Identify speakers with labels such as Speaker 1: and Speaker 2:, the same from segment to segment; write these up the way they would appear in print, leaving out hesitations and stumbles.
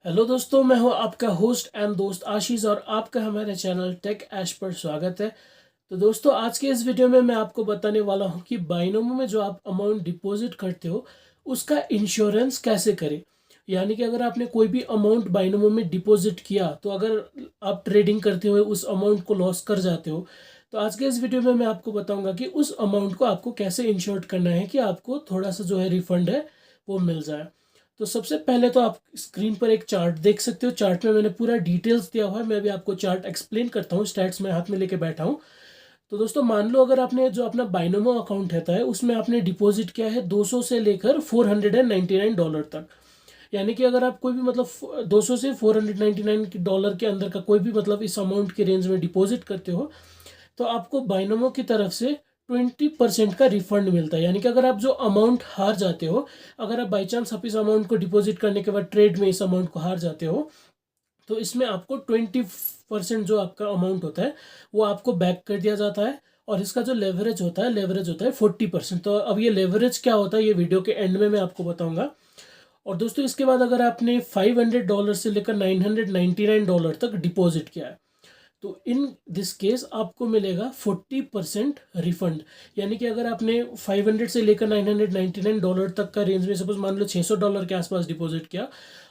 Speaker 1: Hello दोस्तों, मैं हूं आपका होस्ट एंड दोस्त आशीष और आपका हमारे चैनल टेक ऐश पर स्वागत है। तो दोस्तों, आज के इस वीडियो में मैं आपको बताने वाला हूं कि बाइनोमो में जो आप अमाउंट डिपॉजिट करते हो उसका इंश्योरेंस कैसे करें। यानी कि अगर आपने कोई भी अमाउंट बाइनोमो में डिपॉजिट किया तो अगर आप ट्रेडिंग करते हुए उस अमाउंट को लॉस कर जाते हो तो आज के इस वीडियो में मैं आपको बताऊंगा कि उस अमाउंट को आपको कैसे इंश्योर करना है कि आपको थोड़ा सा जो है रिफंड है वो मिल जाए। तो सबसे पहले तो आप स्क्रीन पर एक चार्ट देख सकते हो। चार्ट में मैंने पूरा डिटेल्स दिया हुआ है। मैं भी आपको चार्ट एक्सप्लेन करता हूँ। स्टैट्स में हाथ में लेके बैठा हूँ। तो दोस्तों, मान लो अगर आपने जो अपना बाइनोमो अकाउंट रहता है उसमें आपने डिपॉजिट किया है 200 से लेकर $499 तक। यानी कि अगर आप कोई भी मतलब 200 से $499 के अंदर का कोई भी मतलब इस अमाउंट के रेंज में डिपॉजिट करते हो तो आपको बाइनोमो की तरफ से 20% का रिफंड मिलता है। यानी कि अगर आप जो अमाउंट हार जाते हो, अगर आप बाई चांस आप इस अमाउंट को डिपॉजिट करने के बाद ट्रेड में इस अमाउंट को हार जाते हो तो इसमें आपको 20% जो आपका अमाउंट होता है वो आपको बैक कर दिया जाता है। और इसका जो लेवरेज होता है 40%। तो अब ये लेवरेज क्या होता है ये वीडियो के एंड में मैं आपको बताऊंगा। और दोस्तों, इसके बाद अगर आपने $500 से लेकर $999 तक डिपॉजिट किया है तो इन दिस केस आपको मिलेगा 40% रिफंड। यानी कि अगर आपने 500 से लेकर $999 तक का रेंज में सपोज मान लो $600 के आसपास डिपॉजिट किया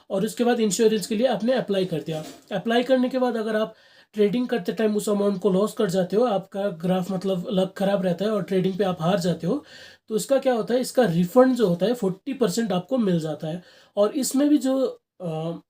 Speaker 1: और उसके बाद इंश्योरेंस के लिए आपने अप्लाई कर दिया। अप्लाई करने के बाद अगर आप ट्रेडिंग करते टाइम उस अमाउंट को लॉस कर जाते हो, आपका ग्राफ मतलब लक खराब रहता है और ट्रेडिंग पे आप हार जाते हो, तो इसका क्या होता है, इसका रिफंड जो होता है 40% आपको मिल जाता है। और इसमें भी जो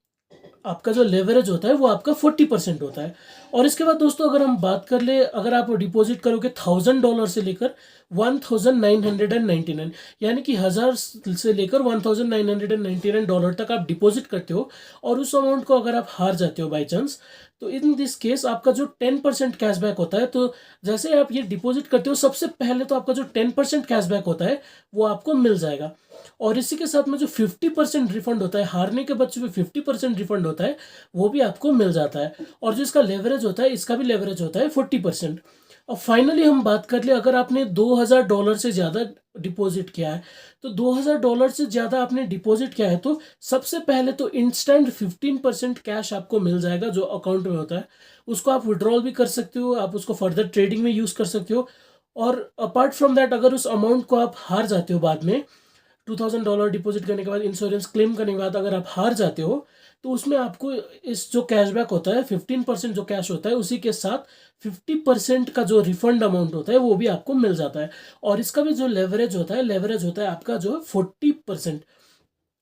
Speaker 1: आपका जो लेवरेज होता है वो आपका 40% होता है। और इसके बाद दोस्तों, अगर हम बात कर ले, अगर आप डिपॉजिट करोगे $1000 से लेकर 1999, यानी कि 1000 से लेकर $1999 तक आप डिपॉजिट करते हो और उस अमाउंट को अगर आप हार जाते हो बाई चांस, तो इन दिस केस आपका जो 10% कैशबैक होता है, तो जैसे आप ये डिपॉजिट करते हो सबसे पहले तो आपका जो 10% कैशबैक होता है वो आपको मिल जाएगा। और इसी के साथ में जो 50% रिफंड होता है, हारने के बच्चे में 50% रिफंड होता है, वो भी आपको मिल जाता है। और जो इसका लेवरेज होता है, इसका भी लेवरेज होता है 40%। और फाइनली हम बात कर ले, अगर आपने $2000 से ज़्यादा डिपॉजिट किया है, तो $2000 से ज़्यादा आपने डिपॉजिट किया है तो सबसे पहले तो इंस्टेंट 15% कैश आपको मिल जाएगा जो अकाउंट में होता है। उसको आप विड्रॉल भी कर सकते हो, आप उसको फर्दर ट्रेडिंग में यूज़ कर सकते हो। और अपार्ट फ्रॉम दैट, अगर उस अमाउंट को आप हार जाते हो बाद में, $2000 डिपॉजिट करने के बाद इंश्योरेंस क्लेम करने के बाद अगर आप हार जाते हो तो उसमें आपको इस जो कैशबैक होता है 15% जो कैश होता है उसी के साथ 50% का जो रिफंड अमाउंट होता है वो भी आपको मिल जाता है। और इसका भी जो लेवरेज होता है आपका जो 40%।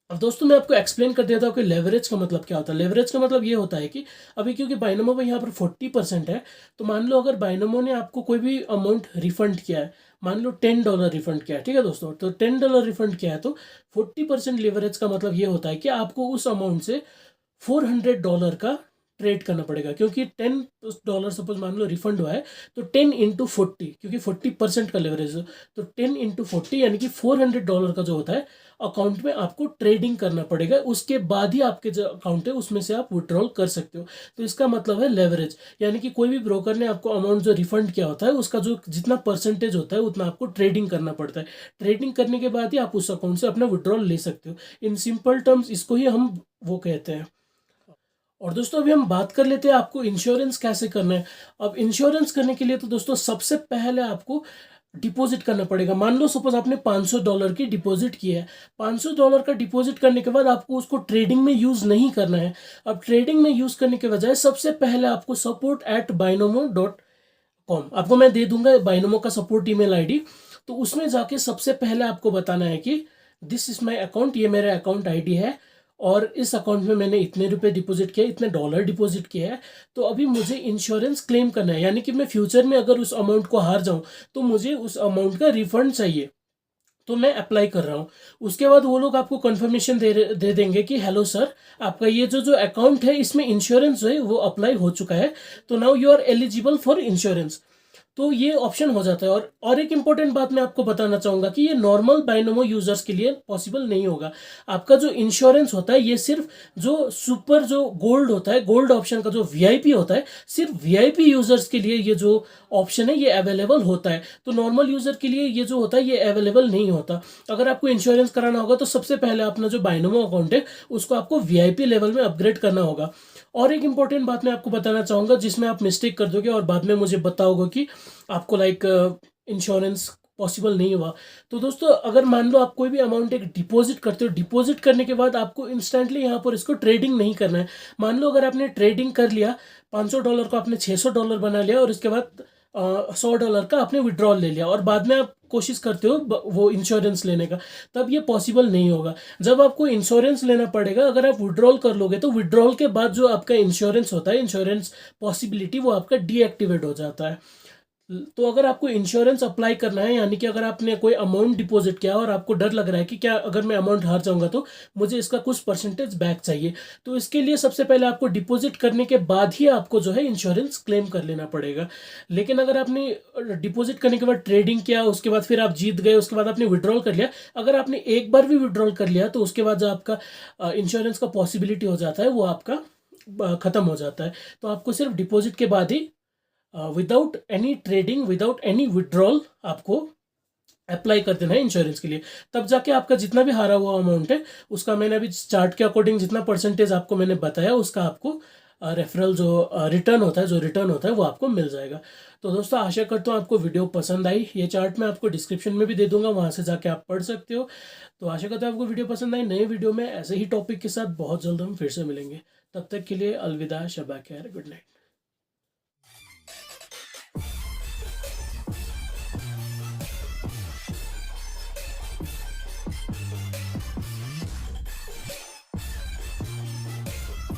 Speaker 1: अब दोस्तों, मैं आपको एक्सप्लेन कर देता हूँ कि लेवरेज का मतलब क्या होता है। लेवरेज का मतलब ये होता है कि अभी क्योंकि बाइनोमो में यहाँ पर 40% है, तो मान लो अगर बाइनोमो ने आपको कोई भी अमाउंट रिफंड किया है, मान लो $10 रिफंड किया है, ठीक है दोस्तों, तो $10 रिफंड किया है तो 40% लेवरेज का मतलब ये होता है कि आपको उस अमाउंट से $400 का ट्रेड करना पड़ेगा। क्योंकि $10 सपोज मान लो रिफंड हुआ है तो 10 × 40, क्योंकि 40% का लेवरेज है, तो 10 × 40 यानी कि $400 का जो होता है अकाउंट में आपको ट्रेडिंग करना पड़ेगा। उसके बाद ही आपके जो अकाउंट है उसमें से आप विड्रॉल कर सकते हो। तो इसका मतलब है लेवरेज। यानी कि कोई भी ब्रोकर ने आपको अमाउंट जो रिफंड किया होता है उसका जो जितना परसेंटेज होता है उतना आपको ट्रेडिंग करना पड़ता है। ट्रेडिंग करने के बाद ही आप उस अकाउंट से अपना विड्रॉल ले सकते हो। इन सिंपल टर्म्स इसको ही हम वो कहते हैं। और दोस्तों, अभी हम बात कर लेते हैं आपको इंश्योरेंस कैसे करना है। अब इंश्योरेंस करने के लिए तो दोस्तों सबसे पहले आपको डिपॉजिट करना पड़ेगा। मान लो सपोज आपने $500 की डिपॉजिट की है। $500 का डिपॉजिट करने के बाद आपको उसको ट्रेडिंग में यूज़ नहीं करना है। अब ट्रेडिंग में यूज़ करने के बजाय सबसे पहले आपको support@binomo.com आपको मैं दे दूंगा, बाइनोमो का सपोर्ट ईमेल आईडी। तो उसमें जाके सबसे पहले आपको बताना है कि दिस इज माई अकाउंट, ये मेरा अकाउंट आईडी है और इस अकाउंट में मैंने इतने रुपए डिपॉजिट किया, इतने डॉलर डिपॉजिट किया है, तो अभी मुझे इंश्योरेंस क्लेम करना है। यानी कि मैं फ्यूचर में अगर उस अमाउंट को हार जाऊं तो मुझे उस अमाउंट का रिफंड चाहिए, तो मैं अप्लाई कर रहा हूँ। उसके बाद वो लोग आपको कंफर्मेशन दे देंगे कि हेलो सर, आपका ये जो जो अकाउंट है इसमें इंश्योरेंस जो है वो अप्लाई हो चुका है, तो now you are eligible for insurance. तो ये ऑप्शन हो जाता है। और एक इम्पॉर्टेंट बात मैं आपको बताना चाहूँगा कि ये नॉर्मल बाइनोमो यूजर्स के लिए पॉसिबल नहीं होगा। आपका जो इंश्योरेंस होता है ये सिर्फ जो सुपर जो गोल्ड होता है, गोल्ड ऑप्शन का जो वीआईपी होता है, सिर्फ वीआईपी यूजर्स के लिए ये जो ऑप्शन है ये अवेलेबल होता है। तो नॉर्मल यूजर के लिए ये जो होता है ये अवेलेबल नहीं होता। अगर आपको इंश्योरेंस कराना होगा तो सबसे पहले अपना जो बाइनोमो अकाउंट है उसको आपको वीआईपी लेवल में अपग्रेड करना होगा। और एक इंपॉर्टेंट बात मैं आपको बताना चाहूँगा जिसमें आप मिस्टेक कर दोगे और बाद में मुझे बताओगे कि आपको लाइक इंश्योरेंस पॉसिबल नहीं हुआ। तो दोस्तों अगर मान लो आप कोई भी अमाउंट एक डिपॉजिट करते हो, डिपॉजिट करने के बाद आपको इंस्टेंटली यहाँ पर इसको ट्रेडिंग नहीं करना है। मान लो अगर आपने ट्रेडिंग कर लिया, $500 को आपने $600 बना लिया और इसके बाद $100 का आपने विड्रॉल ले लिया और बाद में आप कोशिश करते हो वो इंश्योरेंस लेने का, तब ये पॉसिबल नहीं होगा। जब आपको इंश्योरेंस लेना पड़ेगा, अगर आप विड्रॉल कर लोगे तो विड्रॉल के बाद जो आपका इंश्योरेंस होता है, इंश्योरेंस पॉसिबिलिटी, वो आपका डीएक्टिवेट हो जाता है। तो अगर आपको इंश्योरेंस अप्लाई करना है, यानी कि अगर आपने कोई अमाउंट डिपॉजिट किया और आपको डर लग रहा है कि क्या अगर मैं अमाउंट हार जाऊंगा तो मुझे इसका कुछ परसेंटेज बैक चाहिए, तो इसके लिए सबसे पहले आपको डिपॉजिट करने के बाद ही आपको जो है इंश्योरेंस क्लेम कर लेना पड़ेगा। लेकिन अगर आपने डिपॉजिट करने के बाद ट्रेडिंग किया, उसके बाद फिर आप जीत गए, उसके बाद आपने विड्रॉल कर लिया, अगर आपने एक बार भी विड्रॉल कर लिया तो उसके बाद जो आपका इंश्योरेंस का पॉसिबिलिटी हो जाता है वो आपका ख़त्म हो जाता है। तो आपको सिर्फ डिपॉजिट के बाद ही without any trading, without any withdrawal आपको अप्लाई कर देना है इंश्योरेंस के लिए। तब जाके आपका जितना भी हारा हुआ अमाउंट है उसका, मैंने अभी चार्ट के अकॉर्डिंग जितना परसेंटेज आपको मैंने बताया उसका आपको रेफरल जो रिटर्न होता है, जो रिटर्न होता है वो आपको मिल जाएगा। तो दोस्तों आशा करता हूँ आपको वीडियो पसंद आई। ये चार्ट मैं आपको डिस्क्रिप्शन में भी दे दूंगा, वहाँ से जाके आप पढ़ सकते हो। तो आशा करता हूँ आपको वीडियो पसंद आई। नए वीडियो में ऐसे ही टॉपिक के साथ बहुत जल्द हम फिर से मिलेंगे। तब तक के लिए अलविदा, शबा खैर, गुड नाइट।